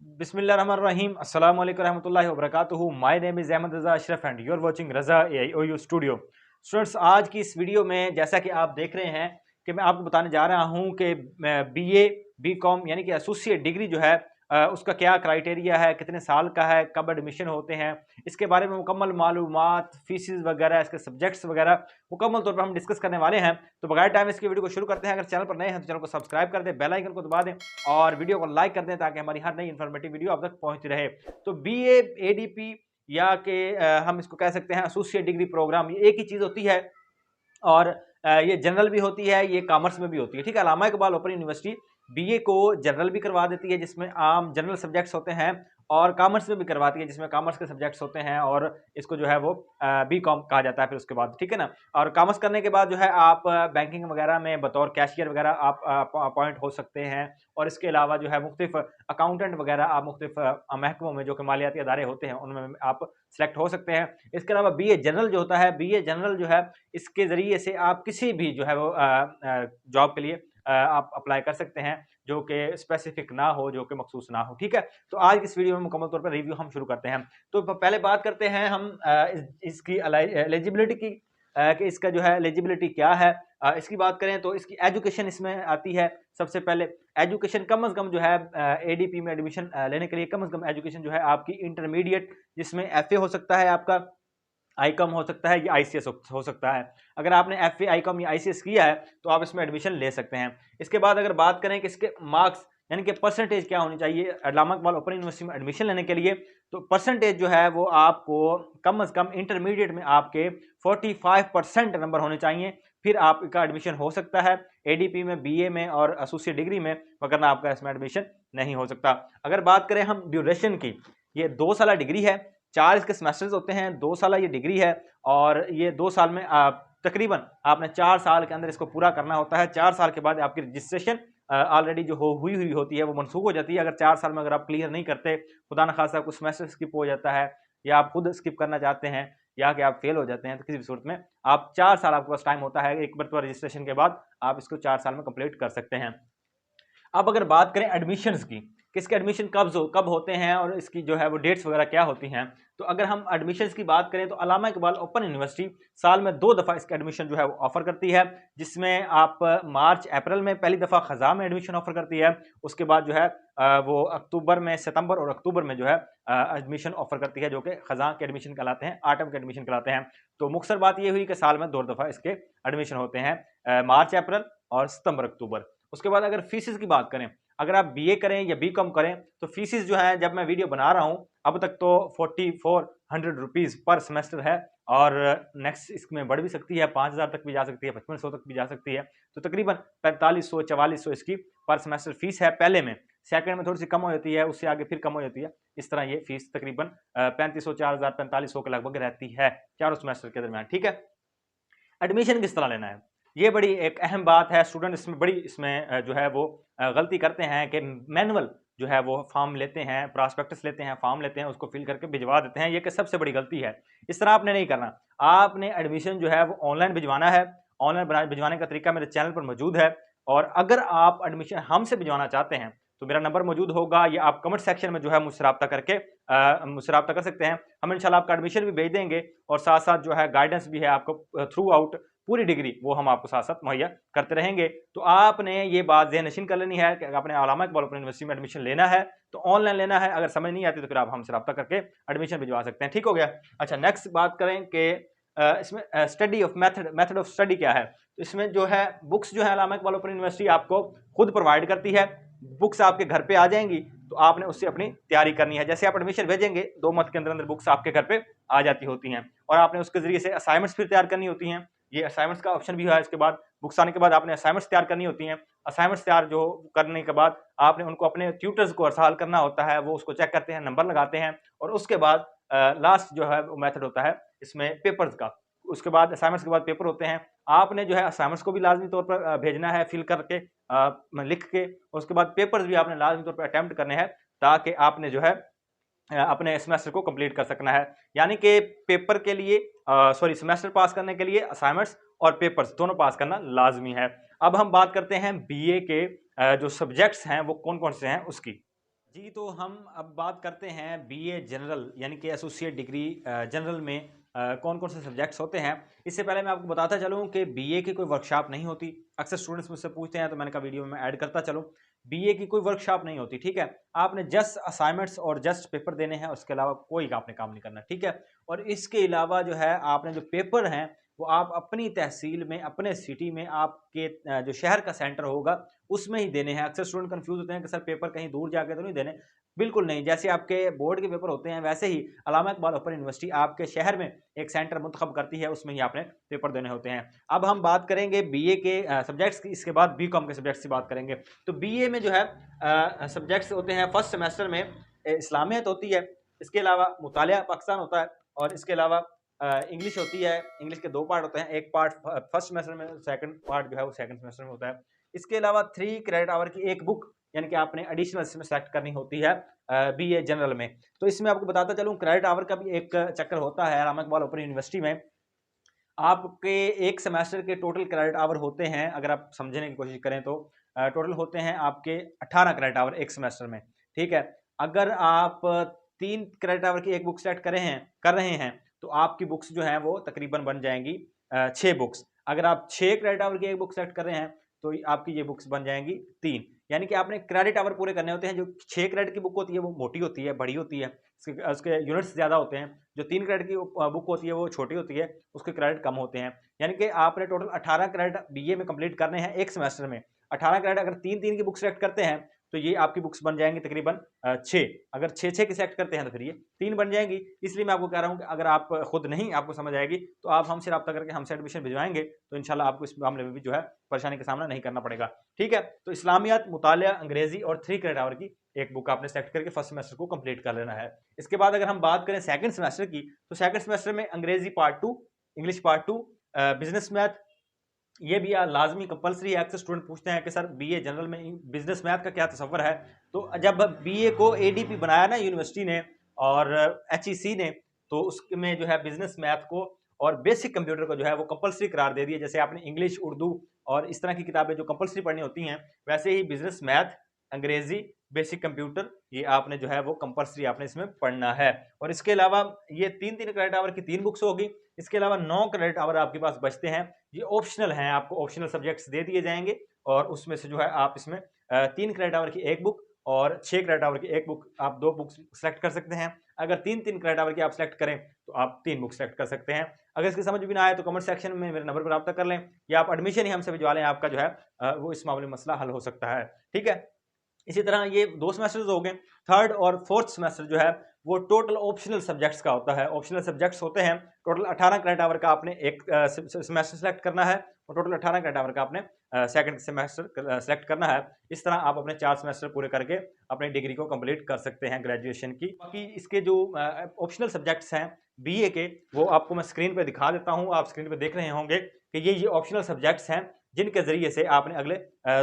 बिस्मिल्लाहिर्रहमानिर्रहीम अस्सलाम वालेकुम रहमतुल्लाहि व बरकातुहू। My name is Ahmad Raza Ashraf and you are watching Raza AIOU studio. Students, आज की इस वीडियो में जैसा कि आप देख रहे हैं कि मैं आपको बताने जा रहा हूं कि BA BCom यानी कि एसोसिएट डिग्री जो है उसका क्या क्राइटेरिया है, कितने साल का है, कब एडमिशन होते हैं, इसके बारे में मुकम्मल मालूमात, फीसिस वगैरह, इसके सब्जेक्ट्स वगैरह मुकम्मल तौर पर हम डिस्कस करने वाले हैं। तो बगैर टाइम इसकी वीडियो को शुरू करते हैं। अगर चैनल पर नए हैं तो चैनल को सब्सक्राइब कर दें, बेल आइकन को दबा दें और वीडियो को लाइक कर दें ताकि हमारी हर नई इन्फॉर्मेटिव वीडियो आप तक पहुंचती रहे। तो BA ADP या के हम इसको कह सकते हैं एसोसिएट डिग्री प्रोग्राम, ये एक ही चीज़ होती है और ये जनरल भी होती है, ये कॉमर्स में भी होती है। ठीक है, अल्लामा इकबाल ओपन यूनिवर्सिटी BA को जनरल भी करवा देती है जिसमें आम जनरल सब्जेक्ट्स होते हैं, और कॉमर्स में भी करवाती है जिसमें कॉमर्स के सब्जेक्ट्स होते हैं, और इसको जो है वो BCom कहा जाता है फिर उसके बाद। ठीक है ना। और कॉमर्स करने के बाद जो है आप बैंकिंग वगैरह में बतौर कैशियर वगैरह आप अपॉइंट हो सकते हैं, और इसके अलावा जो है मुख्तलिफ अकाउंटेंट वगैरह आप मुख्तलिफ महकमों में जो कि मालियाती अदारे होते हैं उनमें आप सेलेक्ट हो सकते हैं। इसके अलावा BA जनरल जो होता है, BA जनरल जो है इसके ज़रिए से आप किसी भी जो है वो जॉब के लिए आप अप्लाई कर सकते हैं जो कि स्पेसिफिक ना हो, जो कि मखसूस ना हो। ठीक है, तो आज की इस वीडियो में मुकम्मल तौर पर रिव्यू हम शुरू करते हैं। तो पहले बात करते हैं हम इसकी एलिजिबिलिटी की, कि इसका जो है एलिजिबिलिटी क्या है। इसकी बात करें तो इसकी एजुकेशन इसमें आती है। सबसे पहले एजुकेशन कम अज़ कम जो है ADP में एडमिशन लेने के लिए कम अज़ कम एजुकेशन जो है आपकी इंटरमीडिएट, जिसमें FA हो सकता है, आपका ICOM हो सकता है, या ICS हो सकता है। अगर आपने FA ICOM या ICS किया है तो आप इसमें एडमिशन ले सकते हैं। इसके बाद अगर बात करें कि इसके मार्क्स यानी कि परसेंटेज क्या होनी चाहिए अल्लामा इकबाल ओपन यूनिवर्सिटी में एडमिशन लेने के लिए, तो परसेंटेज जो है वो आपको कम अज़ कम इंटरमीडिएट में आपके 45% नंबर होने चाहिए, फिर आपका एडमिशन हो सकता है ADP में, BA में और एसोसिएट डिग्री में, वरना आपका इसमें एडमिशन नहीं हो सकता। अगर बात करें हम ड्यूरेशन की, ये 2 साल डिग्री है, 4 इसके सेमेस्टर्स होते हैं, 2 साल ये डिग्री है, और ये 2 साल में आप तकरीबन आपने 4 साल के अंदर इसको पूरा करना होता है। 4 साल के बाद आपकी रजिस्ट्रेशन ऑलरेडी जो हुई होती है वो मनसूख हो जाती है। अगर 4 साल में अगर आप क्लियर नहीं करते, खुदा न खास्ता कुछ सेमेस्टर स्किप हो जाता है, या आप खुद स्किप करना चाहते हैं, या कि आप फेल हो जाते हैं, तो किसी भी सूरत में आप 4 साल आपके पास टाइम होता है। एक बार रजिस्ट्रेशन के बाद आप इसको 4 साल में कंप्लीट कर सकते हैं। अब अगर बात करें एडमिशन्स की, किसके एडमिशन कब होते हैं और इसकी जो है वो डेट्स वगैरह क्या होती हैं, तो अगर हम एडमिशन्स की बात करें तो अल्लामा इकबाल ओपन यूनिवर्सिटी साल में 2 दफ़ा इसका एडमिशन जो है वो ऑफर करती है, जिसमें आप मार्च अप्रैल में पहली दफ़ा ख़ज़ा में एडमिशन ऑफर करती है, उसके बाद जो है वो अक्टूबर में, सितंबर और अक्टूबर में जो है एडमिशन ऑफर करती है, जो कि ख़ज़ा के एडमिशन कहलाते हैं, आटम के एडमिशन कहलाते हैं। तो मुख्तसर बात ये हुई कि साल में 2 दफ़ा इसके एडमिशन होते हैं, मार्च अप्रैल और सितंबर अक्टूबर। उसके बाद अगर फीसिस की बात करें, अगर आप BA करें या BCom करें तो फीसिस जो है, जब मैं वीडियो बना रहा हूं अब तक तो 4400 रुपीज़ पर सेमेस्टर है, और नेक्स्ट इसमें बढ़ भी सकती है, 5000 तक भी जा सकती है, 5500 तक भी जा सकती है। तो तकरीबन 4500 4400 इसकी पर सेमेस्टर फीस है पहले में। सेकंड में थोड़ी सी कम हो जाती है, उससे आगे फिर कम हो जाती है। इस तरह ये फीस तकरीबन 3500 4000 4500 के लगभग रहती है चारों सेमेस्टर के दरमियान। ठीक है, एडमिशन किस तरह लेना है, ये बड़ी एक अहम बात है। स्टूडेंट इसमें बड़ी जो है वो गलती करते हैं कि मैनुअल जो है वो फॉर्म लेते हैं, प्रॉस्पेक्टस लेते हैं, फॉर्म लेते हैं, उसको फिल करके भिजवा देते हैं। ये कि सबसे बड़ी गलती है। इस तरह आपने नहीं करना। आपने एडमिशन जो है वो ऑनलाइन भिजवाना है। ऑनलाइन भिजवाने का तरीका मेरे चैनल पर मौजूद है, और अगर आप एडमिशन हमसे भिजवाना चाहते हैं तो मेरा नंबर मौजूद होगा, या आप कमेंट सेक्शन में जो है मुझसे रब्ता करके मुझसे रब्ता कर सकते हैं। हम इंशाल्लाह आपका एडमिशन भी भेज देंगे, और साथ साथ जो है गाइडेंस भी है आपको थ्रू आउट पूरी डिग्री, वो हम आपको साथ साथ मुहैया करते रहेंगे। तो आपने ये बात ज़हन नशीन कर लेनी है कि आपने अल्लामा इकबाल ओपन यूनिवर्सिटी में एडमिशन लेना है तो ऑनलाइन लेना है। अगर समझ नहीं आती तो फिर आप हमसे रब्ता करके एडमिशन भिजवा सकते हैं। ठीक हो गया। अच्छा, नेक्स्ट बात करें कि इसमें study of method of study क्या है। तो इसमें जो है बुक्स जो है अल्लामा इकबाल ओपन यूनिवर्सिटी आपको खुद प्रोवाइड करती है। बुक्स आपके घर पे आ जाएंगी, तो आपने उससे अपनी तैयारी करनी है। जैसे आप एडमिशन भेजेंगे 2 मंथ के अंदर अंदर बुक्स आपके घर पे आ जाती होती हैं, और आपने उसके जरिए से असाइनमेंट्स फिर तैयार करनी होती हैं। ये असाइनमेंट्स का ऑप्शन भी है। इसके बाद बुक्स आने के बाद आपने असाइनमेंट्स तैयार करनी होती हैं। असाइनमेंट्स तैयार जो करने के बाद आपने उनको अपने ट्यूटर्स को अरसाल करना होता है, वो उसको चेक करते हैं, नंबर लगाते हैं, और उसके बाद लास्ट जो है वो मेथड होता है इसमें पेपर्स का। उसके बाद असाइनमेंट्स के बाद पेपर होते हैं। आपने जो है असाइनमेंट्स को भी लाजमी तौर पर भेजना है, फिल करके लिख के। उसके बाद पेपर्स भी आपने लाजमी तौर पर अटेम्प्ट करने हैं, ताकि आपने जो है अपने सेमेस्टर को कंप्लीट कर सकना है। यानी कि पेपर के लिए सॉरी सेमेस्टर पास करने के लिए असाइनमेंट्स और पेपर्स दोनों पास करना लाजमी है। अब हम बात करते हैं BA के जो सब्जेक्ट्स हैं वो कौन कौन से हैं उसकी। जी, तो हम अब बात करते हैं बीए जनरल यानी कि एसोसिएट डिग्री जनरल में कौन-कौन से सब्जेक्ट्स होते हैं। इससे पहले मैं आपको बताता चलूँ कि बीए की कोई वर्कशॉप नहीं होती। अक्सर स्टूडेंट्स मुझसे पूछते हैं, तो मैंने कहा वीडियो में ऐड करता चलूँ। बीए की कोई वर्कशॉप नहीं होती, ठीक है? आपने जस्ट असाइनमेंट्स और जस्ट पेपर देने हैं, उसके अलावा कोई आपने काम नहीं करना, ठीक है? और इसके अलावा जो है आपने जो पेपर हैं, वो आप अपनी तहसील में, अपने सिटी में, आपके जो शहर का सेंटर होगा उसमें ही देने हैं। अक्सर स्टूडेंट कंफ्यूज होते हैं कि सर पेपर कहीं दूर जाके तो नहीं देने। बिल्कुल नहीं, जैसे आपके बोर्ड के पेपर होते हैं वैसे ही अल्लामा इकबाल ओपन यूनिवर्सिटी आपके शहर में एक सेंटर मुंतखब करती है, उसमें ही आपने पेपर देने होते हैं। अब हम बात करेंगे बीए के सब्जेक्ट्स की, इसके बाद बीकॉम के सब्जेक्ट्स की बात करेंगे। तो बीए में जो है सब्जेक्ट्स होते हैं फर्स्ट सेमेस्टर में इस्लामियत होती है, इसके अलावा मुतालिया पाकिस्तान होता है, और इसके अलावा इंग्लिश होती है। इंग्लिश के दो पार्ट होते हैं, एक पार्ट फर्स्ट सेमेस्टर में, सेकंड पार्ट जो है वो सेकंड सेमेस्टर में होता है। इसके अलावा 3 क्रेडिट आवर की एक बुक यानी कि आपने एडिशनल इसमें सेलेक्ट करनी होती है बीए जनरल में। तो इसमें आपको बताता चलूं क्रेडिट आवर का भी एक चक्कर होता है अल्लामा इकबाल ओपन यूनिवर्सिटी में। आपके एक सेमेस्टर के टोटल क्रेडिट आवर होते हैं, अगर आप समझने की कोशिश करें तो टोटल होते हैं आपके 18 क्रेडिट आवर एक सेमेस्टर में, ठीक है? अगर आप 3 क्रेडिट आवर की एक बुक सेलेक्ट कर रहे हैं तो आपकी बुक्स जो है वो तकरीबन बन जाएंगी 6 बुक्स। अगर आप 6 क्रेडिट आवर की एक बुक सेलेक्ट कर रहे हैं तो आपकी ये बुक्स बन जाएंगी 3। यानी कि आपने क्रेडिट आवर पूरे करने होते हैं। जो 6 क्रेडिट की बुक होती है वो मोटी होती है, बड़ी होती है, उसके यूनिट्स ज़्यादा होते हैं। जो 3 क्रेडिट की बुक होती है वो छोटी होती है, उसके क्रेडिट कम होते हैं। यानी कि आपने टोटल 18 क्रेडिट बीए में कंप्लीट करने हैं एक सेमेस्टर में। 18 क्रेडिट अगर 3-3 की बुक सेलेक्ट करते हैं तो ये आपकी बुक्स बन जाएंगी तकरीबन 6। अगर 6-6 की सेलेक्ट करते हैं तो फिर ये 3 बन जाएंगी। इसलिए मैं आपको कह रहा हूँ कि अगर आप खुद नहीं आपको समझ आएगी तो आप हमसे रब्ता करके हमसे एडमिशन भिजवाएंगे तो इंशाल्लाह आपको इस मामले में भी जो है परेशानी का सामना नहीं करना पड़ेगा, ठीक है? तो इस्लामियात, मुतालिया, अंग्रेजी और 3 क्रेडिट आवर की एक बुक आपने सेलेक्ट करके फर्स्ट सेमेस्टर को कंप्लीट कर लेना है। इसके बाद अगर हम बात करें सेकंड सेमेस्टर की, तो सेकंड सेमेस्टर में अंग्रेजी part 2, English part 2, business math, ये भी लाजमी कंपलसरी है। अक्सर स्टूडेंट पूछते हैं कि सर बीए जनरल में बिजनेस मैथ का क्या तस्वर है? तो जब बीए को एडीपी बनाया ना यूनिवर्सिटी ने और एचईसी ने, तो उसमें जो है बिजनेस मैथ को और बेसिक कंप्यूटर को जो है वो कंपलसरी करार दे दिया। जैसे आपने इंग्लिश, उर्दू और इस तरह की किताबें जो कंपलसरी पढ़नी होती हैं, वैसे ही बिजनेस मैथ, अंग्रेजी, बेसिक कंप्यूटर, ये आपने जो है वो कंपलसरी आपने इसमें पढ़ना है। और इसके अलावा ये 3-3 क्रेडिट आवर की 3 बुक्स होगी। इसके अलावा 9 क्रेडिट आवर आपके पास बचते हैं, ये ऑप्शनल हैं, आपको ऑप्शनल सब्जेक्ट्स दे दिए जाएंगे और उसमें से जो है आप इसमें 3 क्रेडिट आवर की एक बुक और 6 क्रेडिट आवर की एक बुक, आप 2 बुक्स सेलेक्ट कर सकते हैं। अगर 3-3 क्रेडिट आवर की आप सेलेक्ट करें तो आप 3 बुक सेलेक्ट कर सकते हैं। अगर इसकी समझ भी ना आए तो कमेंट सेक्शन में मेरे नंबर पर रब्ता कर लें, या आप एडमिशन ही हमसे भिजवा लें, आपका जो है वो इस मामले में मसला हल हो सकता है, ठीक है? इसी तरह ये 2 सेमेस्टर्स हो गए। थर्ड और फोर्थ सेमेस्टर जो है वो टोटल ऑप्शनल सब्जेक्ट्स का होता है। ऑप्शनल सब्जेक्ट्स होते हैं, टोटल 18 क्रेडिट आवर का आपने एक सेमेस्टर सेलेक्ट करना है और टोटल 18 क्रेडिट आवर का आपने सेकंड सेमेस्टर सेलेक्ट करना है। इस तरह आप अपने 4 सेमेस्टर पूरे करके अपनी डिग्री को कंप्लीट कर सकते हैं ग्रेजुएशन की। बाकी इसके जो ऑप्शनल सब्जेक्ट्स हैं बीए के, वो आपको मैं स्क्रीन पे दिखा देता हूँ। आप स्क्रीन पे देख रहे होंगे कि ये ऑप्शनल सब्जेक्ट्स हैं जिनके जरिए से आपने अगले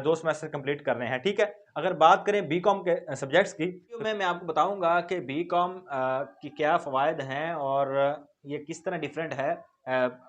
2 सेमेस्टर कंप्लीट करने हैं, ठीक है? अगर बात करें बीकॉम के सब्जेक्ट्स की, तो मैं आपको बताऊंगा कि बीकॉम की क्या फ़वायद हैं और ये किस तरह डिफरेंट है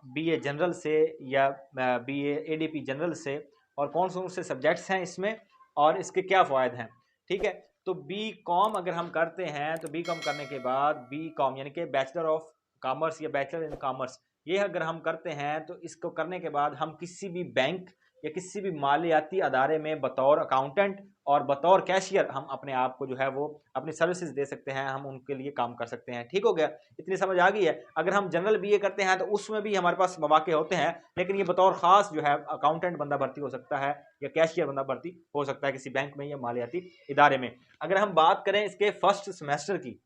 बीए जनरल से या बीए एडीपी जनरल से, और कौन कौन से सब्जेक्ट्स हैं इसमें और इसके क्या फ़वायद हैं, ठीक है? तो बीकॉम अगर हम करते हैं तो बीकॉम करने के बाद बीकॉम यानी कि बैचलर ऑफ कॉमर्स या बैचलर इन कॉमर्स, ये अगर हम करते हैं तो इसको करने के बाद हम किसी भी बैंक या किसी भी मालियाती अदारे में बतौर अकाउंटेंट और बतौर कैशियर हम अपने आप को जो है वो अपनी सर्विसेज दे सकते हैं, हम उनके लिए काम कर सकते हैं, ठीक हो गया? इतनी समझ आ गई है। अगर हम जनरल बीए करते हैं तो उसमें भी हमारे पास मौके होते हैं, लेकिन ये बतौर ख़ास जो है अकाउंटेंट बंदा भर्ती हो सकता है या कैशियर बंदा भर्ती हो सकता है किसी बैंक में या मालियाती इदारे में। अगर हम बात करें इसके फर्स्ट सेमेस्टर की,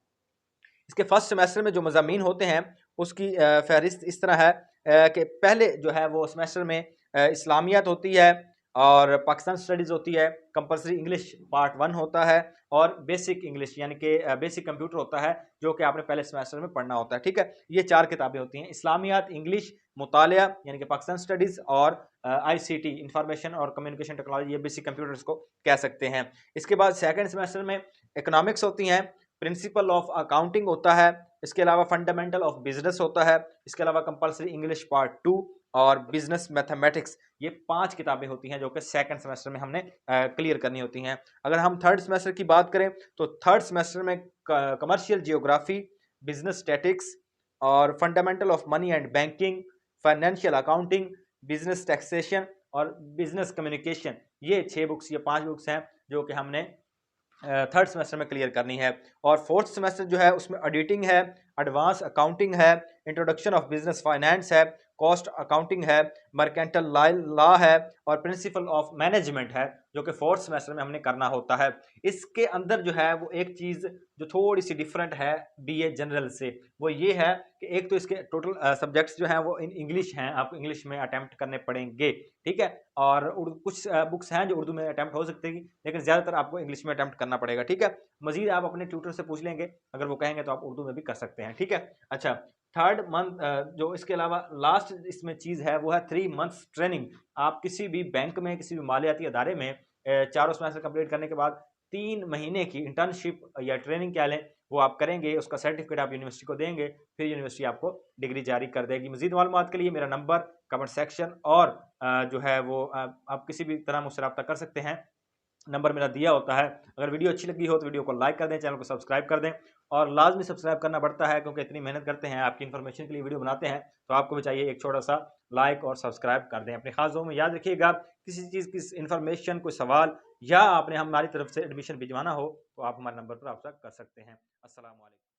इसके फर्स्ट सेमेस्टर में जो मज़ामीन होते हैं उसकी फहरिस्त इस तरह है कि पहले जो है वो सेमेस्टर में इस्लामियात होती है और पाकिस्तान स्टडीज़ होती है, कंपलसरी इंग्लिश पार्ट 1 होता है और बेसिक इंग्लिश यानी कि बेसिक कंप्यूटर होता है, जो कि आपने पहले सेमेस्टर में पढ़ना होता है, ठीक है? ये 4 किताबें होती हैं, इस्लामियात, इंग्लिश, मुतालिया यानी कि पाकिस्तान स्टडीज़ और आईसीटी इंफॉर्मेशन और कम्युनिकेशन टेक्नोलॉजी, ये बेसिक कंप्यूटर्स को कह सकते हैं। इसके बाद सेकंड सेमेस्टर में इकोनॉमिक्स होती हैं, प्रिंसिपल ऑफ अकाउंटिंग होता है, इसके अलावा फंडामेंटल ऑफ बिजनेस होता है, इसके अलावा कंपलसरी इंग्लिश पार्ट 2 और बिजनेस मैथमेटिक्स, ये 5 किताबें होती हैं जो कि सेकंड सेमेस्टर में हमने क्लियर करनी होती हैं। अगर हम थर्ड सेमेस्टर की बात करें तो थर्ड सेमेस्टर में कमर्शियल जियोग्राफी, बिजनेस स्टैटिक्स और fundamental of money and banking, financial accounting, business taxation और बिजनेस कम्युनिकेशन, ये 6 बुक्स, ये 5 बुक्स हैं जो कि हमने थर्ड सेमेस्टर में क्लियर करनी है। और फोर्थ सेमेस्टर जो है उसमें ऑडिटिंग है, एडवांस अकाउंटिंग है, इंट्रोडक्शन ऑफ बिजनेस फाइनेंस है, कॉस्ट अकाउंटिंग है, मर्केंटल लॉ है और प्रिंसिपल ऑफ मैनेजमेंट है, जो कि फोर्थ सेमेस्टर में हमने करना होता है। इसके अंदर जो है वो एक चीज़ जो थोड़ी सी डिफरेंट है बीए जनरल से, वो ये है कि एक तो इसके टोटल सब्जेक्ट्स जो हैं वो इन इंग्लिश हैं, आपको इंग्लिश में अटैम्प्ट करने पड़ेंगे, ठीक है। और कुछ बुक्स हैं जो उर्दू में अटैम्प्ट हो सकते हैं, लेकिन ज़्यादातर आपको इंग्लिश में अटैम्प्ट करना पड़ेगा, ठीक है। मजीद आप अपने ट्यूटर से पूछ लेंगे, अगर वो कहेंगे तो आप उर्दू में भी कर सकते हैं, ठीक है। अच्छा, थर्ड मंथ जो इसके अलावा लास्ट इसमें चीज़ है वो है 3 मंथ्स ट्रेनिंग। आप किसी भी बैंक में, किसी भी मालियाती अदारे में चारों सेमेस्टर कंप्लीट करने के बाद 3 महीने की इंटर्नशिप या ट्रेनिंग कह लें, वो आप करेंगे, उसका सर्टिफिकेट आप यूनिवर्सिटी को देंगे, फिर यूनिवर्सिटी आपको डिग्री जारी कर देगी। मजीद मालूमात के लिए मेरा नंबर कमेंट सेक्शन और जो है वो आप किसी भी तरह मुझसे रब्ता कर सकते हैं, नंबर मेरा दिया होता है। अगर वीडियो अच्छी लगी हो तो वीडियो को लाइक कर दें, चैनल को सब्सक्राइब कर दें, और लाजमी सब्सक्राइब करना पड़ता है क्योंकि इतनी मेहनत करते हैं, आपकी इन्फॉर्मेशन के लिए वीडियो बनाते हैं, तो आपको भी चाहिए एक छोटा सा लाइक और सब्सक्राइब कर दें। अपने खास दुआ में याद रखिएगा, किसी चीज़ की इन्फॉर्मेशन, कोई सवाल या आपने हमारी तरफ से एडमिशन भिजवाना हो तो आप हमारे नंबर पर रब्ता कर सकते हैं। अस्सलाम वालेकुम।